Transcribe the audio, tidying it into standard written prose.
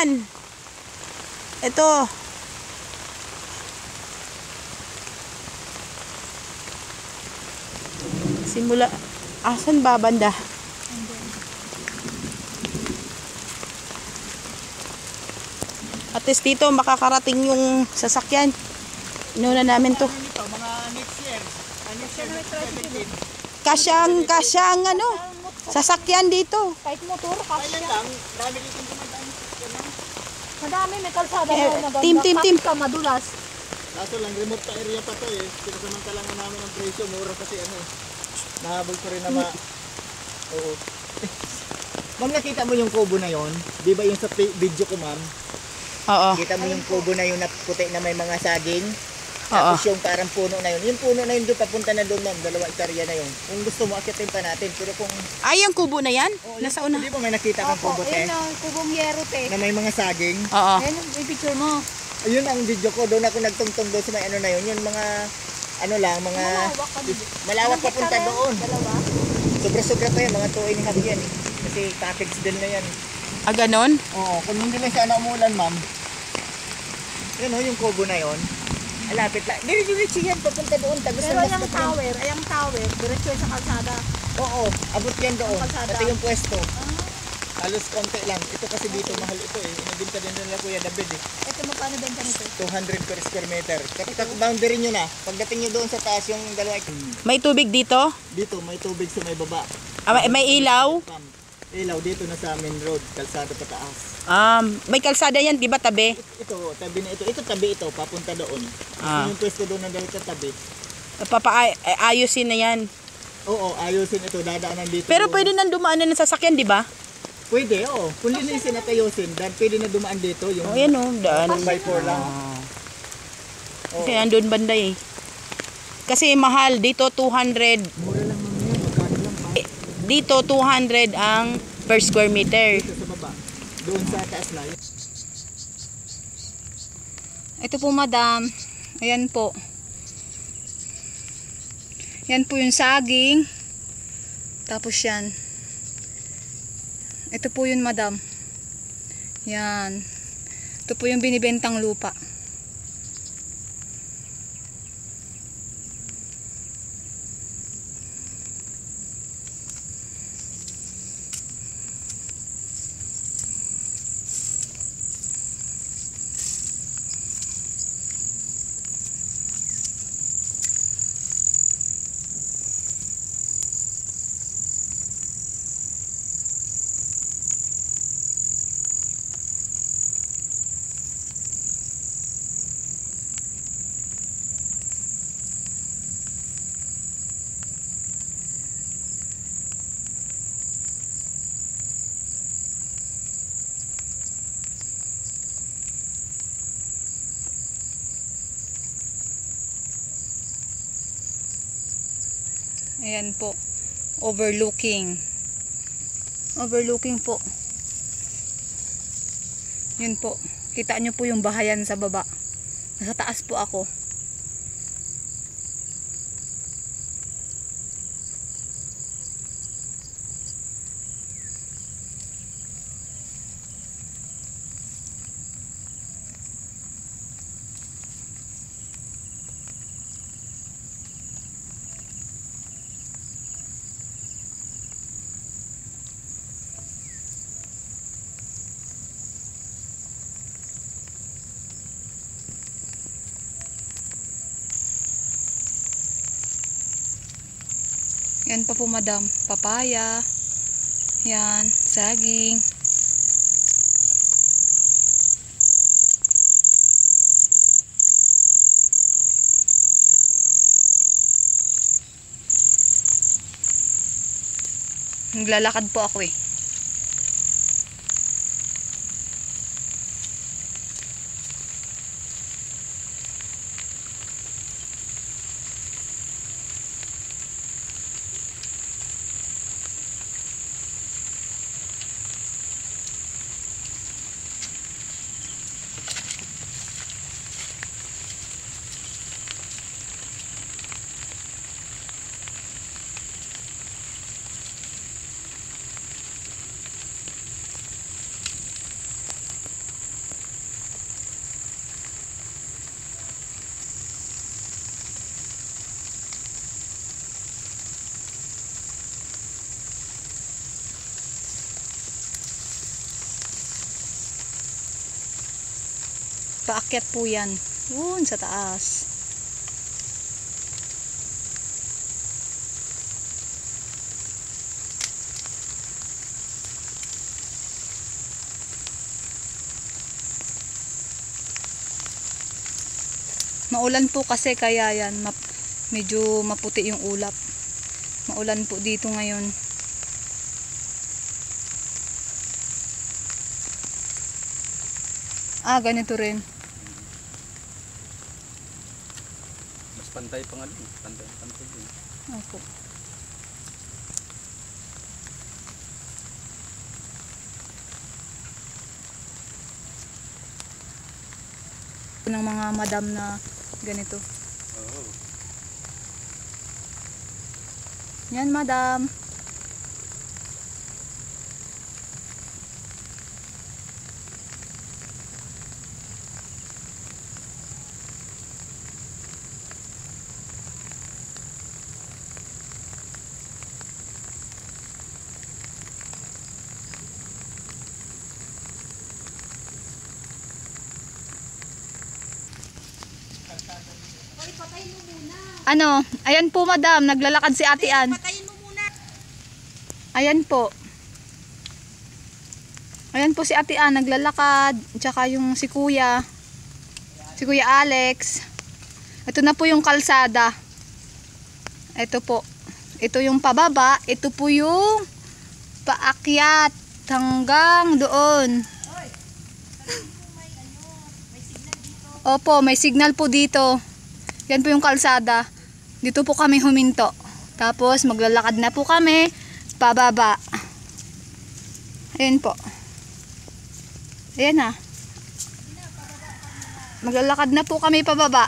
Ayan. Ito. Simula. Asan ba banda? At least dito makakarating yung sasakyan. Inuna namin to. Ito, mga next year. Next year, 2017. Kasyang ano, sasakyan dito. Kahit motor, Kailan kasya. lang, dami dito dumadaan. Madami, may kalsada Eh, na maganda. tim. Ka, madulas. Kaso lang, remote pa area pa to eh. Sinasamantala nga namin ang presyo. Mura kasi ano eh. Nahabol ko rin na Oo. Ma'am, nakita mo yung kubo na yon? Di ba yung sa video ko, ma'am? Oo. Kita mo yung kubo na yun na puti na may mga saging? Oo. Tapos yung parang puno na yun. Yung puno na yun doon, papunta na doon, ma'am. 2 hektarya na yun. Kung gusto mo, akitin pa natin. Pero kung... Ay, yung kubo na yan? Nasa una. Di ba may nakita kang kubo, te? Ayun ang kubong yero, te. Na may mga saging? Oo. Ayun ang picture mo. Ayun ang video ko. Doon ako nagtungtong doon sa may ano na yun. Yung mga... Ano lang, mga... Malawak ka din. Malawak papunta Ilang hektarya? doon. Dalawa. Sobra-sobra pa yan. Mga 2.5 yan eh. Kasi package din na yan. Ah, ganon? Oo. Kung hindi lang siya umulan, ma'am. Yun o, yung kubo na yun. Alapit lang. Diretso yan. Papunta doon. Tagas Pero na yung tower, diretso sa kalsada. Oo. Abot yan doon. Kalsada. Pati yung pwesto. Halos konti lang. Ito kasi dito mahal ito eh. Inabinta din nila Kuya David eh. Ito magkano benta nito? 200 per square meter. Kapag boundary nyo na, pagdating nyo doon sa taas yung dalawa. May tubig dito? Dito may tubig sa may baba. Ah, may ilaw? Ilaw dito na sa main road, kalsada pataas. May kalsada yan, di ba tabi? Ito, tabi na ito. Ito tabi ito, papunta doon. Yung pwesto doon na dahil sa tabi. Ayusin na yan. Oo, ayusin ito, dadaanan dito. Pero pwede nang dumaan na ng sasakyan, di ba? Pwede, oo. Kung linisin at ayusin, dahil pwede na dumaan dito. Yung O, yan o, daan. 1x4 lang. Kasi andun banda eh. Kasi mahal, dito 200. Mura lang naman yan, magkano lang pa. Dito 200 ang per square meter. Dito sa baba. Doon sa taas na. Ito po, madam. Ayan po. Yan po yung saging. Tapos yan. Ito po yun, madam. Yan. Ito po yung binibentang lupa. Ayan po. Overlooking. Overlooking po. Yun po. Kita nyo po yung bahayan sa baba. Nasa taas po ako. Yan pa po, madam. Papaya. Yan. Saging. Naglalakad po ako eh. Paakyat po yan. Yun, sa taas. Maulan po kasi kaya yan. Medyo maputi yung ulap. Maulan po dito ngayon. Ganito rin. Mas pantay pa nga din. Pantay din. Opo. Ng mga madam na ganito. Oo. Yan, madam. Ano? Ayan po, madam. Naglalakad si Ate Ann. Patayin mo muna. Ayan po. Ayan po si Ate Ann. Naglalakad. Tsaka yung si Kuya. Si Kuya Alex. Ito na po yung kalsada. Ito po. Ito yung pababa. Ito po yung paakyat. Hanggang doon. Opo, may signal po dito. Yan po yung kalsada. Dito po kami huminto. Tapos maglalakad na po kami pababa. Ayan po. Ayan na. Maglalakad na po kami pababa.